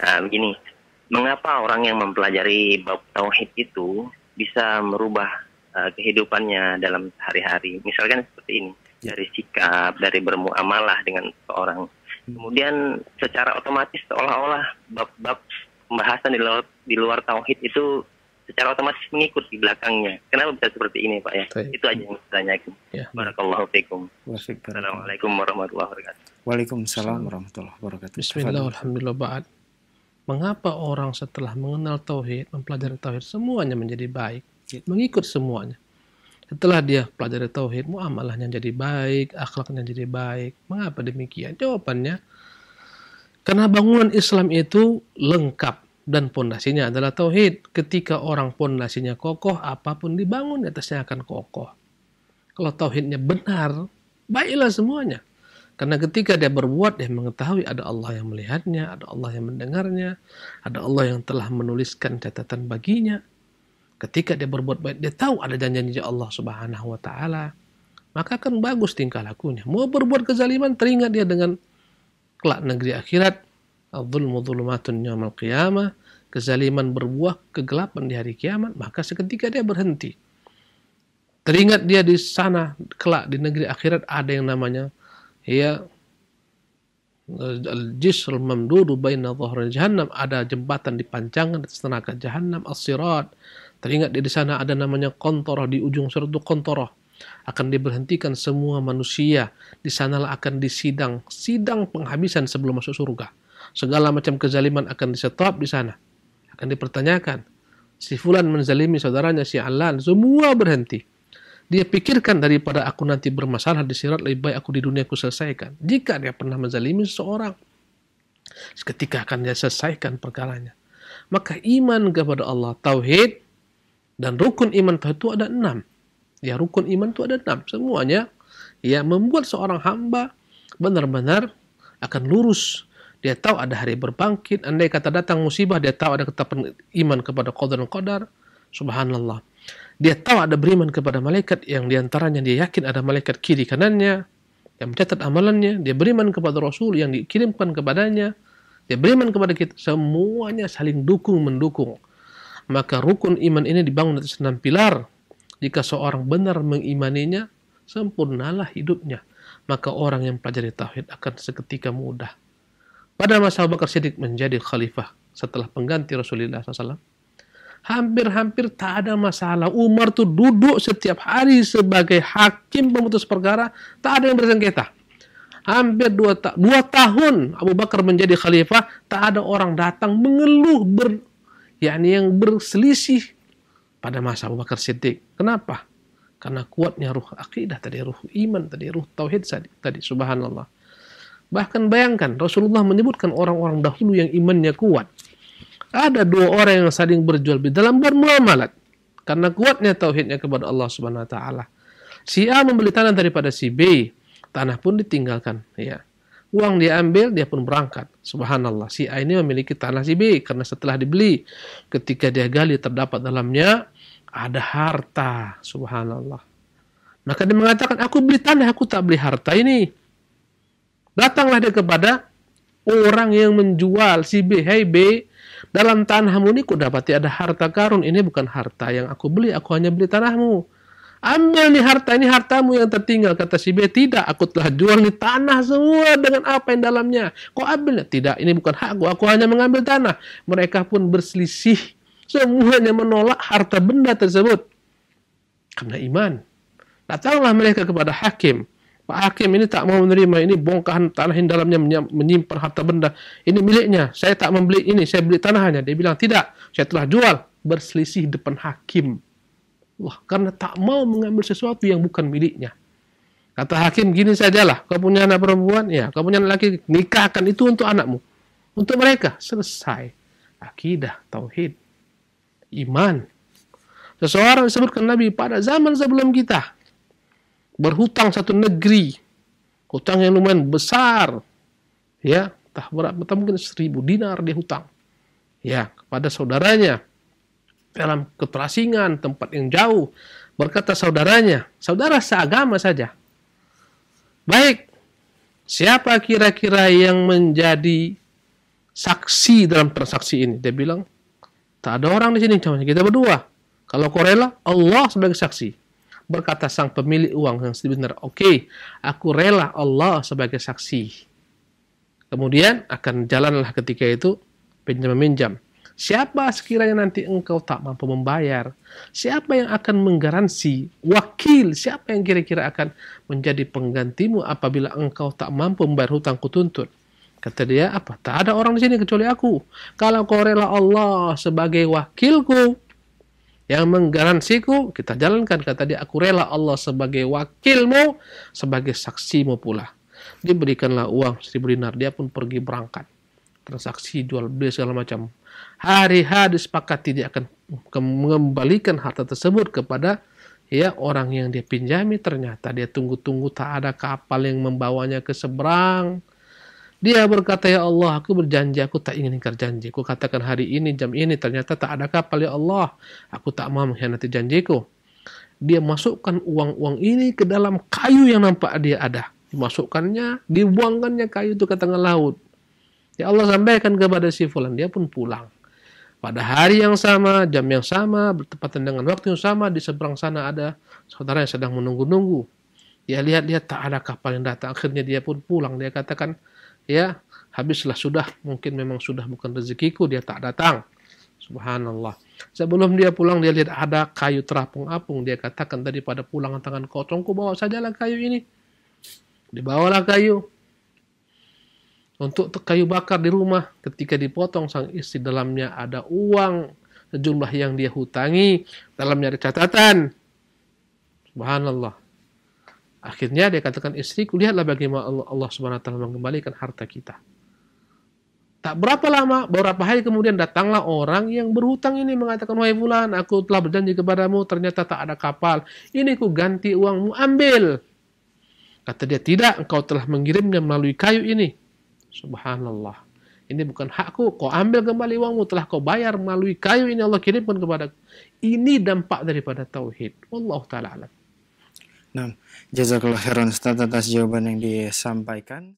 Begini, mengapa orang yang mempelajari bab tauhid itu bisa merubah kehidupannya dalam sehari-hari? Misalkan seperti ini, dari sikap, dari bermuamalah dengan seorang. Kemudian secara otomatis seolah-olah bab-bab pembahasan di luar tauhid itu secara otomatis mengikut di belakangnya. Kenapa bisa seperti ini, Pak ya? Baik. Itu aja yang saya tanyakan. Ya. Barakallahu fikum. Waalaikumsalam. Assalamualaikum warahmatullahi wabarakatuh. Waalaikumsalam warahmatullahi wabarakatuh. Bismillah, alhamdulillah, ba'd. Mengapa orang setelah mengenal tauhid, mempelajari tauhid, semuanya menjadi baik, mengikut semuanya? Setelah dia pelajari tauhid, muamalahnya jadi baik, akhlaknya jadi baik. Mengapa demikian? Jawabannya, karena bangunan Islam itu lengkap dan pondasinya adalah tauhid. Ketika orang pondasinya kokoh, apapun dibangun di atasnya akan kokoh. Kalau tauhidnya benar, baiklah semuanya. Karena ketika dia berbuat, dia mengetahui ada Allah yang melihatnya, ada Allah yang mendengarnya, ada Allah yang telah menuliskan catatan baginya. Ketika dia berbuat baik, dia tahu ada janji-janji Allah Subhanahu wa Ta'ala. Maka akan bagus tingkah lakunya. Mau berbuat kezaliman, teringat dia dengan kelak negeri akhirat. Adz-dzulmu dzulumatun yaumal qiyamah. Kezaliman berbuah kegelapan di hari kiamat. Maka seketika dia berhenti. Teringat dia di sana, kelak di negeri akhirat ada yang namanya al-jisr al-mamdudu baina dhahril jahannam, ada jembatan dipanjangkan di atas neraka jahannam, as-sirat. Teringat di sana ada namanya qantharah, di ujung sirat itu qantharah. Akan diberhentikan semua manusia. Di sanalah akan sidang penghabisan sebelum masuk surga. Segala macam kezaliman akan disetop di sana. Akan dipertanyakan. Si fulan menzalimi saudaranya, si alan, semua berhenti. Dia pikirkan daripada aku nanti bermasalah di sirat, lebih baik aku di dunia aku selesaikan. Jika dia pernah menzalimi seseorang, seketika akan dia selesaikan perkaranya. Maka iman kepada Allah, tauhid, dan rukun iman itu ada 6. Ya, rukun iman itu ada 6. Semuanya ya membuat seorang hamba benar-benar akan lurus. Dia tahu ada hari berbangkit. Andai kata datang musibah, dia tahu ada ketetapan iman kepada qadar dan qadar. Subhanallah. Dia tahu ada beriman kepada malaikat yang diantaranya dia yakin ada malaikat kiri kanannya yang mencatat amalannya. Dia beriman kepada Rasul yang dikirimkan kepadanya. Dia beriman kepada kita. Semuanya saling dukung-mendukung. Maka rukun iman ini dibangun atas 6 pilar. Jika seorang benar mengimaninya, sempurnalah hidupnya. Maka orang yang pelajari tauhid akan seketika mudah. Pada masa Abu Bakar Siddiq menjadi khalifah setelah pengganti Rasulullah SAW, hampir-hampir tak ada masalah. Umar tuh duduk setiap hari sebagai hakim pemutus perkara, tak ada yang bersengketa. Hampir 2 tahun Abu Bakar menjadi khalifah, tak ada orang datang mengeluh yang berselisih pada masa Abu Bakar Siddiq. Kenapa? Karena kuatnya ruh akidah tadi, ruh iman tadi, ruh tauhid tadi. Subhanallah. Bahkan bayangkan Rasulullah menyebutkan orang-orang dahulu yang imannya kuat. Ada 2 orang yang saling berjual beli dalam bermuamalat karena kuatnya tauhidnya kepada Allah Subhanahu wa Ta'ala. Si A membeli tanah daripada si B, tanah pun ditinggalkan, ya. Uang diambil, dia pun berangkat. Subhanallah. Si A ini memiliki tanah si B karena setelah dibeli, ketika dia gali terdapat dalamnya ada harta. Subhanallah. Maka dia mengatakan, aku beli tanah, aku tak beli harta ini. Datanglah dia kepada orang yang menjual si B. Hai B, dalam tanahmu ini ku dapati ada harta karun. Ini bukan harta yang aku beli, aku hanya beli tanahmu. Ambil nih harta, ini hartamu yang tertinggal. Kata si B, tidak, aku telah jual nih tanah semua dengan apa yang dalamnya. Kau ambil? Tidak, ini bukan hakku, aku hanya mengambil tanah. Mereka pun berselisih. Semuanya menolak harta benda tersebut. Karena iman. Datanglah mereka kepada hakim. Pak Hakim ini tak mau menerima, ini bongkahan tanah yang dalamnya menyimpan harta benda. Ini miliknya, saya tak membeli ini, saya beli tanahnya. Dia bilang, tidak, saya telah jual. Berselisih depan hakim. Wah, karena tak mau mengambil sesuatu yang bukan miliknya. Kata hakim, gini sajalah, kau punya anak perempuan, ya, kau punya anak laki, nikahkan itu untuk anakmu. Untuk mereka, selesai. Akidah, tauhid, iman. Seseorang disebutkan Nabi pada zaman sebelum kita, berhutang satu negeri, hutang yang lumayan besar, ya, tak berapa, mungkin 1000 dinar dia hutang, ya, kepada saudaranya, dalam keterasingan, tempat yang jauh. Berkata saudaranya, saudara seagama saja. Baik, siapa kira-kira yang menjadi saksi dalam transaksi ini. Dia bilang, tak ada orang di sini, cuma kita berdua. Kalau kau rela, Allah sebagai saksi. Berkata sang pemilik uang yang sebenarnya, oke, aku rela Allah sebagai saksi. Kemudian akan jalanlah ketika itu pinjam-meminjam. Siapa sekiranya nanti engkau tak mampu membayar? Siapa yang akan menggaransi? Wakil, siapa yang kira-kira akan menjadi penggantimu apabila engkau tak mampu membayar hutang kutuntut? Kata dia, apa? Tak ada orang di sini kecuali aku. Kalau kau rela Allah sebagai wakilku, yang menggaransiku, kita jalankan. Kata dia, aku rela Allah sebagai wakilmu, sebagai saksimu pula. Diberikanlah uang 1.000 dinar. Dia pun pergi berangkat. Transaksi jual beli segala macam. Hari-hari disepakati dia akan mengembalikan harta tersebut kepada orang yang dia pinjami. Ternyata dia tunggu-tunggu tak ada kapal yang membawanya ke seberang. Dia berkata, ya Allah, aku berjanji, aku tak ingin ingkar janji. Aku katakan hari ini, jam ini, ternyata tak ada kapal, ya Allah. Aku tak mau mengkhianati janjiku. Dia masukkan uang-uang ini ke dalam kayu yang nampak dia ada. Dimasukkannya, dibuangkannya kayu itu ke tengah laut. Ya Allah sampaikan kepada si fulan, dia pun pulang. Pada hari yang sama, jam yang sama, bertepatan dengan waktu yang sama, di seberang sana ada saudara yang sedang menunggu-nunggu. Dia lihat-lihat tak ada kapal yang datang. Akhirnya dia pun pulang. Dia katakan, ya habislah sudah. Mungkin memang sudah bukan rezekiku, dia tak datang. Subhanallah. Sebelum dia pulang, dia lihat ada kayu terapung-apung. Dia katakan, daripada pulang tangan kosong, ku bawa sajalah kayu ini. Dibawalah kayu. Untuk kayu bakar di rumah, ketika dipotong sang istri, dalamnya ada uang sejumlah yang dia hutangi, dalamnya ada catatan. Subhanallah. Akhirnya dia katakan, istriku, lihatlah bagaimana Allah Subhanahu wa taala mengembalikan harta kita. Tak berapa lama, beberapa hari kemudian datanglah orang yang berhutang ini mengatakan, wahai fulan, aku telah berjanji kepadamu, ternyata tak ada kapal. Ini ku ganti uangmu, ambil. Kata dia, tidak, engkau telah mengirimnya melalui kayu ini. Subhanallah. Ini bukan hakku. Kau ambil kembali uangmu. Telah kau bayar melalui kayu ini Allah kirimkan kepadaku. Ini dampak daripada tauhid. Wallahu ta'ala alam. Nah, jazakallah khairan Ustaz atas jawaban yang disampaikan.